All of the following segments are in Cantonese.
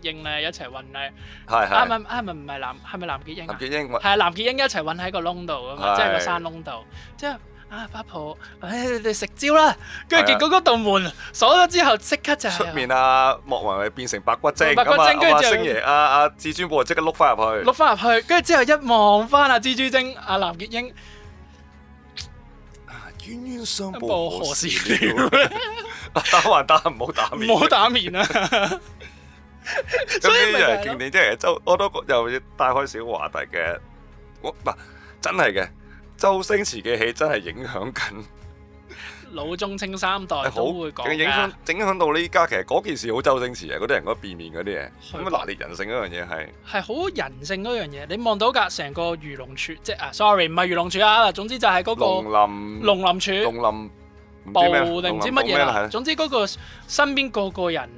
潔瑛咧一齊韞咧，係係咪唔係係咪藍潔瑛啊？藍潔瑛係啊，藍潔瑛一齊韞喺個窿度啊嘛，係即係個山窿度，之後八婆，你哋食蕉啦，跟住結果嗰道門鎖咗之後，即刻就出面啊，莫文蔚變成白骨精，白骨精跟住就星爺阿至尊寶即刻碌翻入去，碌翻入去，跟住之後一望翻阿蜘蛛精阿藍潔瑛，冤冤相報報何時何時了？打還打，唔好打面。唔好打面啊！咁所以呢樣咪就係經典，即係我都又要帶開小話題嘅。嗱，真係嘅，周星馳嘅戲真係影響緊，老中青三代都會講影響到呢家。其實嗰件事好周星馳啊，嗰啲人嗰變面嗰啲嘢，係咁拿捏人性嗰樣嘢係好人性嗰樣嘢。你望到㗎，成個魚龍柱，即係sorry，唔係魚龍柱啊，總之就係嗰個龍林柱。龍林部定唔知乜嘢啦，係總之嗰個身邊個個人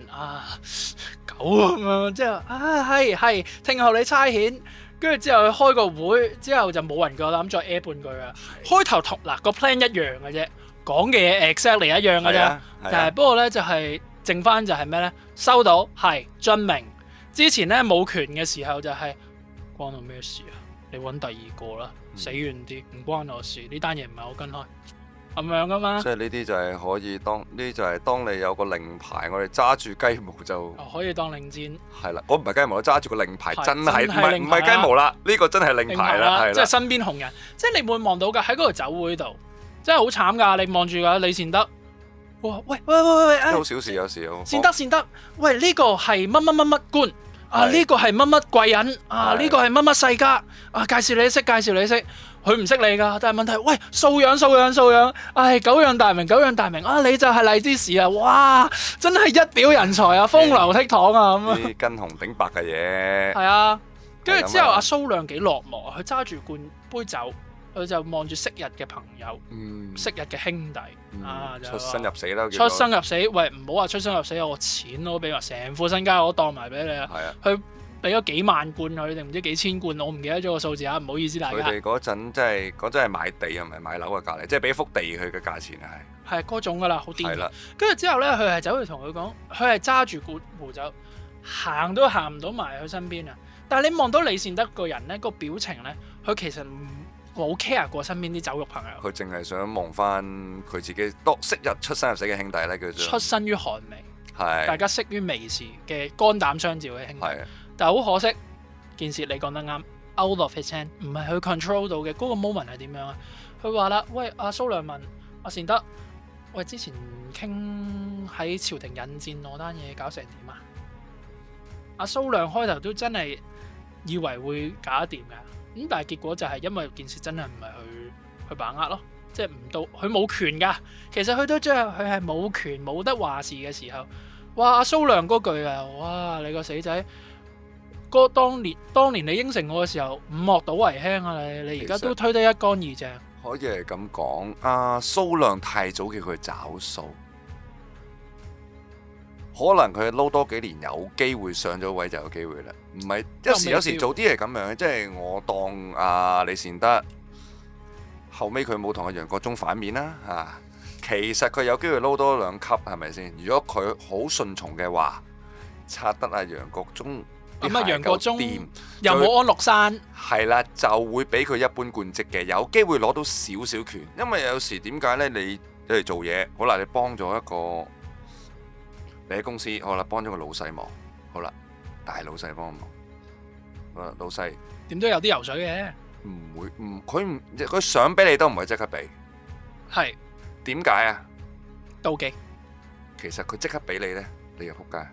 狗咁樣，之後係聽候你差遣，跟住之後開個會，之後就冇人夠膽再 air 半句啊。開頭同個 plan 一樣嘅啫，講嘅嘢 exactly 一樣嘅啫，但係不過咧就係剩翻就係咩咧？收到係遵明。之前咧冇權嘅時候就係關我咩事啊？你揾第二個啦，死遠啲，唔關我事，呢單嘢唔係我跟開。咁樣噶嘛，即係呢啲就係可以當你有個令牌，我哋揸住雞毛就可以當令箭。係啦，我唔係雞毛，我揸住個令牌，真係唔真係令牌係雞毛啦，呢個真係令牌啦，係啦，即係身邊紅人，即係你會望到㗎喺嗰個酒會度，真係好慘㗎！你望住㗎李善德，哇喂，好小事有時善德，喂呢個係乜乜乜乜官啊，呢個係乜乜貴人啊，呢個係乜乜世家啊，介紹你識，佢唔識你㗎，但係問題，喂素養，唉久仰大名啊，你就係荔枝使啊，哇真係一表人才啊，風流倜儻啊咁啊，啲跟紅頂白嘅嘢，係啊，跟住之後阿蘇亮幾落寞啊，佢揸住罐杯酒，佢就望住昔日嘅朋友，昔日嘅兄弟啊，出生入死啦，出生入死，喂唔好話出生入死，我錢都俾埋，成副身家我都當埋俾你啊，佢俾咗幾萬罐佢定唔知幾千罐，我唔記得咗個數字啊，唔好意思大家。佢哋嗰陣真係買地啊，唔係買樓嘅價嚟，即係俾幅地佢嘅價錢係嗰種㗎啦，好癲。係啦，跟住之後咧，佢係走去同佢講，佢係揸住罐壺酒，行都行唔到埋佢身邊啊！但係你望到李善德個人咧，個表情咧，佢其實冇 care 過身邊啲酒肉朋友。佢淨係想望翻佢自己昔日出生入死嘅兄弟咧，叫做出身於寒微，係大家識於微時嘅肝膽相照嘅兄弟。但係好可惜，件事你講得啱 ，out of his hand，唔係佢 control 到嘅。嗰個 moment 係點樣啊？佢話啦，喂，阿蘇亮問阿善德，喂，之前傾喺朝廷引薦嗰單嘢搞成點啊？阿蘇亮開頭都真係以為會搞得掂㗎，咁但係結果就係因為件事真係唔係佢把握咯，即係唔到佢冇權㗎。其實去到最後佢係冇權冇得話事嘅時候，哇！阿蘇亮嗰句啊，哇！你個死仔！當年你應承我嘅時候，五莫倒為輕啊！你而家都推得一乾二淨。可以係咁講，阿蘇亮太早叫佢找數，可能佢撈多幾年有機會上咗位就有機會啦。唔係有時做啲係咁樣，即係我當阿李善德後尾佢冇同阿楊國忠反面啦啊，其實佢有機會撈多兩級係咪先？如果佢好順從嘅話，拆得阿楊國忠。咁啊，楊國忠又冇安祿山，係啦，就會俾佢一般貫職嘅，有機會攞到少少權。因為有時點解呢？你嚟做嘢，好啦，你幫咗一個你喺公司，好啦，幫咗個老細忙，好啦，大老細幫忙，老細點都有啲油水嘅。唔會，佢想俾你都唔會即刻俾。係點解啊？妒忌。其實佢即刻俾你呢，你又仆街。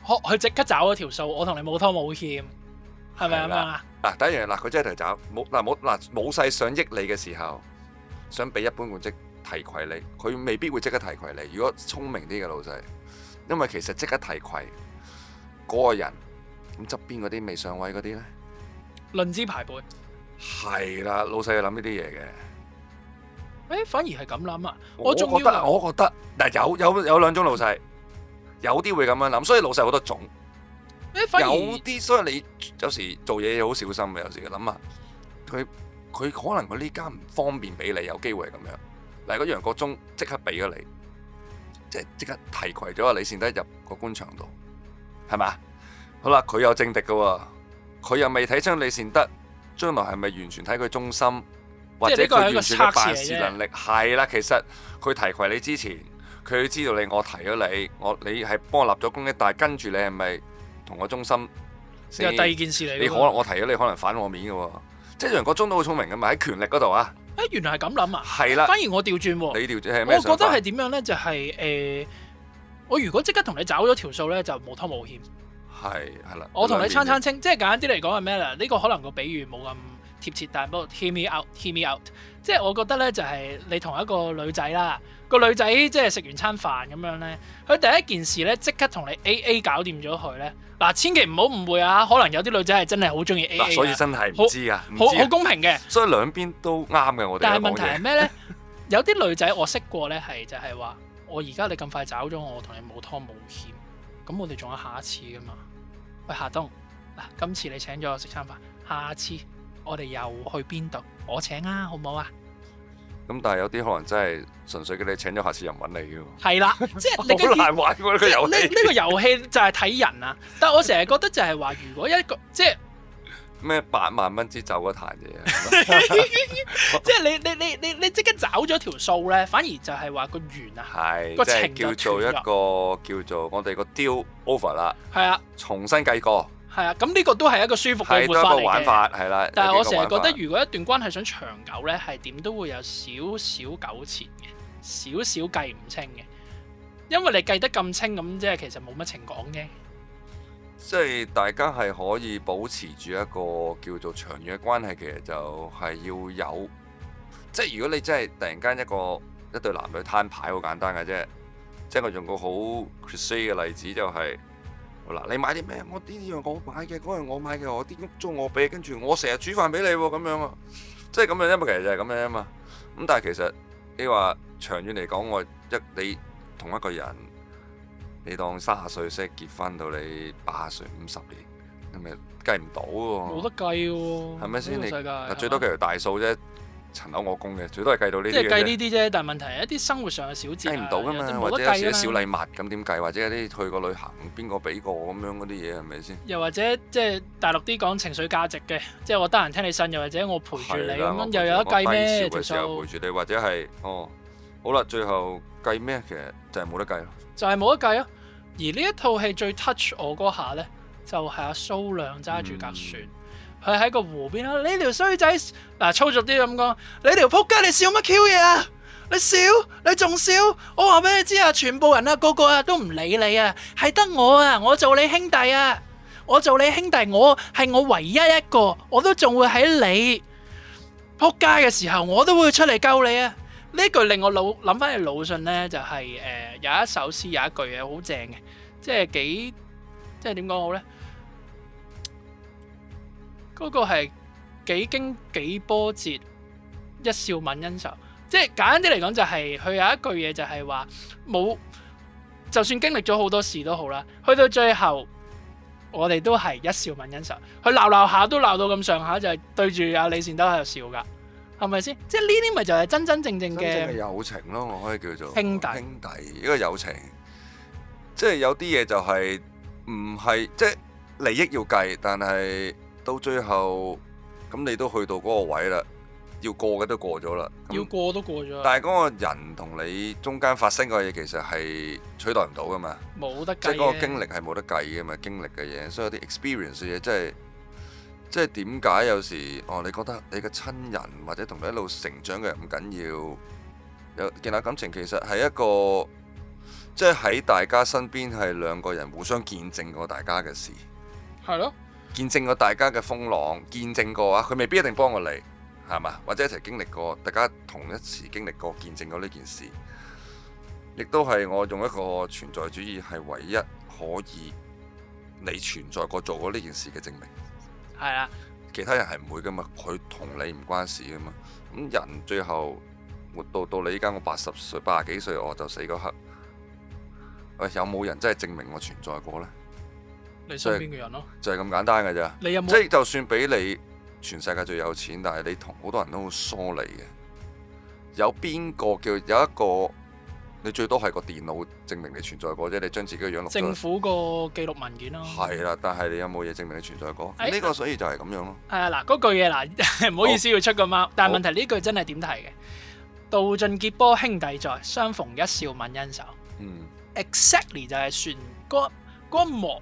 佢即刻找咗條數，我同你冇拖冇欠，係咪咁樣啊？嗱，第一樣佢真係找冇細想益你嘅時候，想俾一般貫職提攜你，佢未必會即刻提攜你。如果聰明啲嘅老細，因為其實即刻提攜嗰個人，咁側邊嗰啲未上位嗰啲咧，論資排輩。係啦，老細要諗呢啲嘢嘅。反而係咁諗啊！我覺得嗱，有兩種老細。有啲會咁樣諗，所以老細好多種。有啲，所以你有時做嘢要好小心嘅。有時諗下，佢可能佢呢間唔方便俾你，有機會係咁樣。例如楊國忠即刻俾咗你，即刻提攜咗李善德入個官場度，係嘛？好啦，佢有政敵嘅喎，佢又未睇清李善德將來係咪完全睇佢忠心，或者佢完全嘅辦事能力係啦。其實佢提攜你之前，佢知道我提咗你，你係幫我立咗功嘅，但係跟住你係咪同我忠心？又第二件事嚟。你可能我提咗你，可能反我面嘅喎。即係楊國忠都好聰明嘅嘛，喺權力嗰度啊。原來係咁諗啊！係啦，反而我調轉喎。你調轉係咩想法？我覺得係點樣咧？就係我如果即刻同你找咗條數咧，就無拖無欠。係啦。我同你餐清，即係簡單啲嚟講係咩咧？呢個可能個比喻冇咁貼切，但係不過 hear me out。即係我覺得咧，就係你同一個女仔啦，個女仔即係食完餐飯咁樣咧，佢第一件事咧即刻同你 AA 搞掂咗佢咧。嗱，千祈唔好誤會啊！可能有啲女仔係真係好中意 AA 所以真係唔知啊，好公平嘅。所以兩邊都啱嘅，我哋。但係問題係咩咧？有啲女仔我識過咧，係就係話我而家你咁快找咗我，同你冇拖冇欠，咁我哋仲有下一次噶嘛？喂，夏冬，嗱，今次你請咗我食餐飯，下次我哋又去邊度？我請啊，好唔好啊？咁但係有啲可能真係純粹嘅，你請咗下次又唔揾你嘅喎。係啦，即係你好難玩喎呢個遊戲。呢個遊戲就係睇人啊！但係我成日覺得就係話，如果一個即係咩8萬蚊支酒嗰壇嘢，即係你即刻找咗條數咧，反而就係話個緣啊，係個情叫做一個叫做我哋個 deal over 啦。係啊，重新計過。係啊，咁呢個都係一個舒服嘅活法嚟嘅。玩法係啦。但係我成日覺得，如果一段關係想長久咧，係點都會有少少糾纏嘅，少少計唔清嘅。因為你計得咁清，咁即係其實冇乜情講嘅。即係大家係可以保持住一個叫做長遠嘅關係，其實就係要有。即係如果你真係突然間一對男女攤牌，好簡單嘅啫。即係我用個好 cliché 嘅例子就係。嗱，你買啲咩？我呢樣我買嘅，嗰樣我買嘅，我啲屋租我俾，跟住我成日煮飯俾你喎，咁樣啊，即係咁樣，因為其實就係咁樣啊嘛。咁但係其實你話長遠嚟講，你同一個人，你當30歲先結婚到你80歲50年，係咪計唔到喎？冇得計喎，係咪先？呢個世界你最多計條大數啫。層樓我供嘅，最多係計到呢啲嘅啫。即係計呢啲啫，但係問題係一啲生活上嘅小節計唔到噶嘛，或者有時小禮物咁點計，或者一啲去個旅行邊個俾過咁樣嗰啲嘢係咪先？又或者即係大陸啲講情緒價值嘅，即係我得閒聽你呻，又或者我陪住你咁樣，又有得計咩？條數陪住你，或者係好啦，最後計咩？其實就係冇得計咯。就係冇得計咯。而呢一套戲最 touch 我嗰下咧，就係阿蘇亮揸住架船。佢喺個湖邊啦，你條衰仔嗱粗俗啲咁講，你條仆街你笑乜 Q 嘢啊？你笑，你仲笑？我話俾你知啊，全部人啊，個個啊都唔理你啊，係得我啊，我做你兄弟啊，我做你兄弟，我係我唯一一個，我都仲會喺你仆街嘅時候，我都會出嚟救你啊！呢句令我諗翻起魯迅咧，就係有一首詩有一句嘢好正嘅，即係點講好咧？嗰個係幾經幾波折，一笑泯恩仇。即係簡單啲嚟講，就係佢有一句嘢就係話冇，就算經歷咗好多事都好啦，去到最後我哋都係一笑泯恩仇。佢鬧下都鬧到咁上下，就係對住阿李善德喺度笑㗎，係咪先？即係呢啲咪就係真真正嘅友情咯，我可以叫做兄弟呢個友情。即係有啲嘢就係唔係即係利益要計，但係。到最後咁你都去到嗰個位啦，要過嘅都過咗啦，要過都過咗。但係嗰個人同你中間發生嘅嘢，其實係取代唔到噶嘛，冇得計。即係嗰個經歷係冇得計嘅嘛，經歷嘅嘢，所以有啲 experience 嘅嘢，即係點解有時你覺得你嘅親人或者同你一路成長嘅人唔緊要，有建立感情，其實係一個即係喺大家身邊係兩個人互相見證過大家嘅事，係咯。見證過大家嘅風浪，見證過啊，佢未必一定幫過你，係嘛？或者一齊經歷過，大家同一時經歷過、見證過呢件事，亦都係我用一個存在主義係唯一可以你存在過做過呢件事嘅證明。係啊，其他人係唔會噶嘛，佢同你唔關事噶嘛。咁人最後活到你依家我80歲、80幾歲我就死嗰刻，喂，有冇人真係證明我存在過呢？你身邊嘅人咯，就係咁簡單嘅啫。你有冇？即係就算俾你全世界最有錢，但係你同好多人都好疏離嘅。有邊個叫有一個你最多係個電腦證明你存在過啫，你將自己嘅樣錄咗。政府個記錄文件咯。係啦，但係你有冇嘢證明你存在過？呢個所以就係咁樣咯。係啊，嗱嗰句嘢嗱，唔好意思要出個貓，但係問題呢句真係點睇嘅？道盡劫波兄弟在，相逢一笑泯恩仇。Exactly 就係船嗰一幕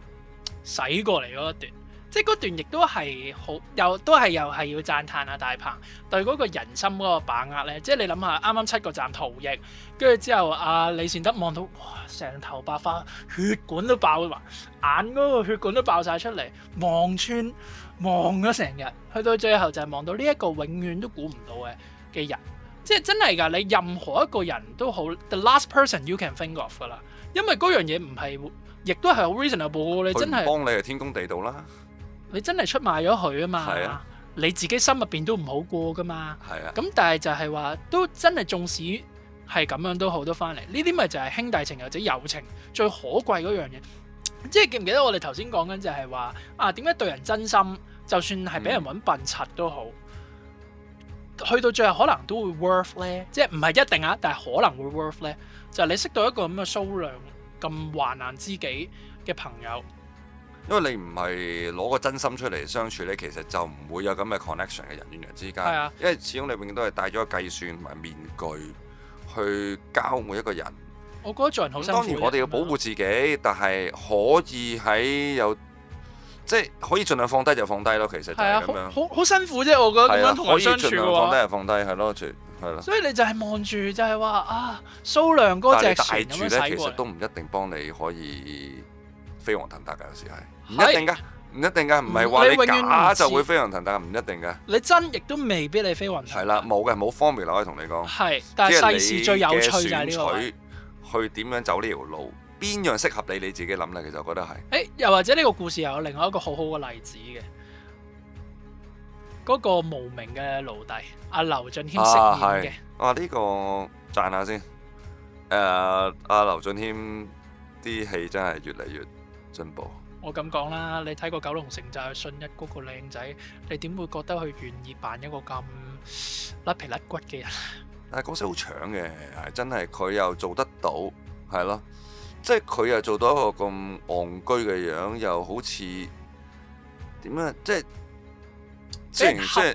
駛過嚟嗰一段。即係嗰段亦都係好，又係要讚歎下大鵬對嗰個人心嗰個把握咧。即係你諗下，啱啱7個站逃逸，跟住之後阿李善德望到哇，成頭白髮，血管都爆埋，眼嗰個血管都爆晒出嚟，望咗成日，去到最後就係望到呢一個永遠都估唔到嘅人。即係真係㗎，你任何一個人都好 ，the last person you can think of 㗎啦。因為嗰樣嘢唔係，亦都係好 reasonable。你真係幫你係天公地道啦。你真係出賣咗佢啊嘛，你自己心入邊都唔好過噶嘛。咁但係就係話都真係縱使係咁樣都好得翻嚟，呢啲咪就係兄弟情或者友情最可貴嗰樣嘢。即係記唔記得我哋頭先講緊就係話點解對人真心，就算係俾人揾笨柒都好，去到最後可能都會 worth 咧，即係唔係一定啊，但係可能會 worth 咧，就係你識到一個咁嘅數量咁患難知己嘅朋友。因為你唔係攞個真心出嚟相處咧，其實就唔會有咁嘅 connection 嘅人與人之間。因為始終你永遠都係戴咗個計算同埋面具去交每一個人。我覺得做人好辛苦。當然我哋要保護自己，但係可以喺即係可以盡量放低就放低咯。其實就係咁樣。好辛苦啫，我覺得咁樣同人相處嘅話。可以盡量放低就放低，係咯，係咯。所以你就係望住就係話蘇亮嗰隻船咁樣駛過嚟。但係你帶住咧，其實都唔一定幫你可以飛黃騰達㗎，有時係。唔一定㗎，唔係話你假就會飛黃騰達，唔一定㗎。你真亦都未必你飛黃騰達。係啦，冇formula可以同你講。係，但係世事最有趣就係呢個位。去點樣走呢條路，邊樣適合你自己諗咧？其實我覺得係。又或者呢個故事又有另外一個好好嘅例子嘅，嗰個無名嘅奴隸阿劉俊謙飾演嘅。呢個讚下先。阿劉俊謙啲戲真係越嚟越進步。我咁講啦，你睇過《九龍城寨》信一嗰個靚仔，你點會覺得佢願意扮一個咁甩皮甩骨嘅人？但係角色好搶嘅，係真係佢又做得到，係咯，即係佢又做到一個咁戇居嘅樣，又好似點樣？即係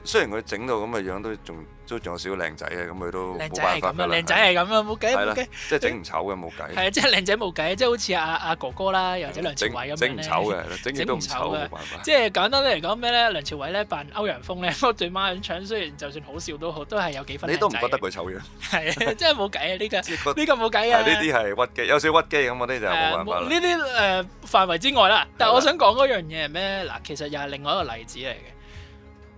雖然佢整到咁嘅樣都仲有少少靚仔嘅，咁佢都冇辦法㗎啦。靚仔係咁啊，冇計冇計。即係整唔醜嘅冇計。係啊，即係靚仔冇計，即係好似阿哥哥啦，又或者梁朝偉咁樣整唔醜嘅，整極都唔醜冇辦法。即係簡單啲嚟講咩咧？梁朝偉咧扮歐陽鋒咧，嗰對孖腸雖然就算好笑都好，都係有幾分靚仔。你都唔覺得佢醜樣？係啊，真係冇計啊！呢個冇計啊！呢啲係屈機，有少屈機咁嗰啲就冇辦法啦。呢啲範圍之外啦，但係我想講嗰樣嘢係咩？嗱，其實又係另外一個例子嚟嘅。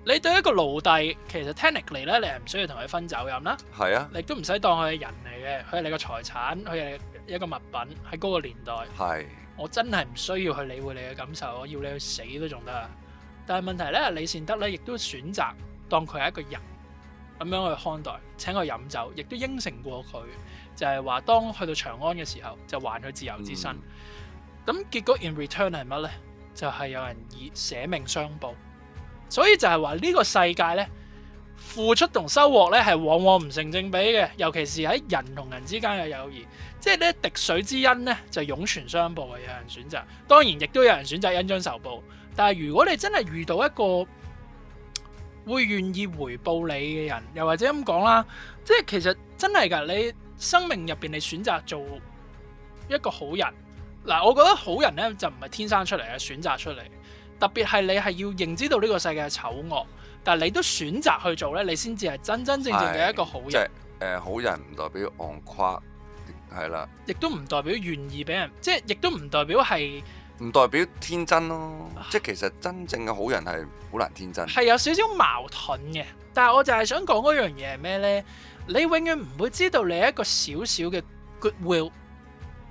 你對一個奴隸，其實 technically 咧，你係唔需要同佢分酒飲啦。係啊，你都唔使當佢係人嚟嘅，佢係你個財產，佢係一個物品喺嗰個年代。係，我真係唔需要去理會你嘅感受，我要你去死都仲得啊！但係問題咧，李善德咧亦都選擇當佢係一個人咁樣去看待，請佢飲酒，亦都應承過佢，就係話當去到長安嘅時候，就還佢自由之身。咁結果 in return 係乜咧？就係有人以捨命相報。所以就係話呢個世界咧，付出同收穫咧係往往唔成正比嘅，尤其是喺人同人之間嘅友誼，即係咧滴水之恩咧就湧泉相報嘅，有人選擇，當然亦都有人選擇恩將仇報。但係如果你真係遇到一個會願意回報你嘅人，又或者咁講啦，即係其實真係㗎，你生命入邊你選擇做一個好人，嗱，我覺得好人咧就唔係天生出嚟嘅，選擇出嚟。特別係你係要認知到呢個世界嘅醜惡，但係你都選擇去做咧，你先至係真真正正嘅一個好人。即係好人唔代表戇誇，係啦。亦都唔代表願意俾人，即係亦都唔代表係唔代表天真咯。即係其實真正嘅好人係好難天真。係有少少矛盾嘅，但係我就係想講嗰樣嘢係咩咧？你永遠唔會知道你一個小小嘅 goodwill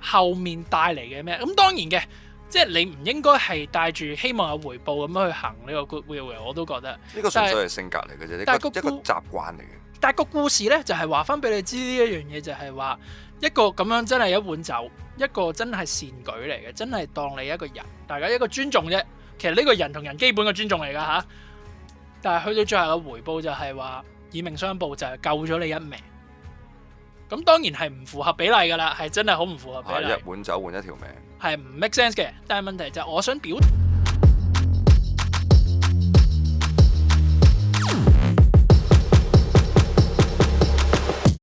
後面帶嚟嘅咩？咁當然嘅。即係你唔應該係帶住希望有回報咁樣去行呢個 goodwill 嘅，我都覺得。呢個純粹係性格嚟嘅啫，一個習慣嚟嘅。但係個故事咧就係話翻俾你知呢一樣嘢，就係話一個咁樣真係一碗酒，一個真係善舉嚟嘅，真係當你一個人，大家一個尊重啫。其實呢個人同人基本嘅尊重嚟㗎嚇。但係去到最後嘅回報就係話以命相報，就係救咗你一命。咁當然係唔符合比例㗎啦，係真係好唔符合比例。一碗酒換一條命，係唔 make sense 嘅。但係問題就係我想表達